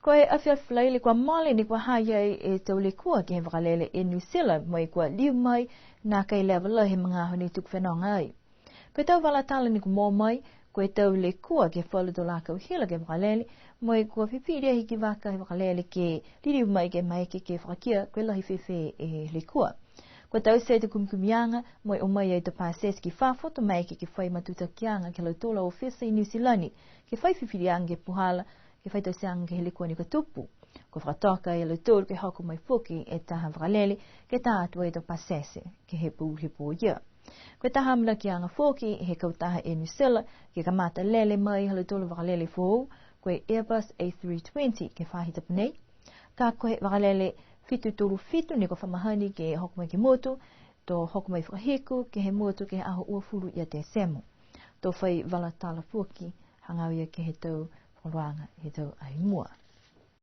Koe afia flaile kwa male ni kwa haya e tau le kua ki he wakalele e New Zealand mai kwa liu mai na kai level he mga honi tuk whenonga ai. Koe tau walatala ni ku mō mai, koe tau le kua ke whalu do laka uhila ke wakalele, mai kua pipiria hiki waka he wakalele ke liu mai ke maike ke whakakia koe lahi whewhe e le kua. Koe tau se te kumkumianga, mai o mai e te pāses ki whawhoto maike ke whai matuta kianga ke lau tola o whisa i New Zealand, ke whai whiwhirianga ke puhala, ke whai tau seanga ke he le kua ni ka tupu. Ko whakatoka e le tōru ke hoko mai whuki e taha wakalele ke tātua e tau pasese ke he pū he pō ia. Ko taha mla ki anga whuki he kautaha e New Zealand ke kamata lele mai hale tōru wakalele whōu koe Airbus A320 ke whahita panei. Ka koe wakalele fitu tōru fitu ni ko whamahani ke hoko mai ke motu, tō hoko mai whakahiku ke he motu ke he aho uafuru ia te semo. Tō whai walatala whuki hangau ia ke he tau wharuanga he tau ahimua.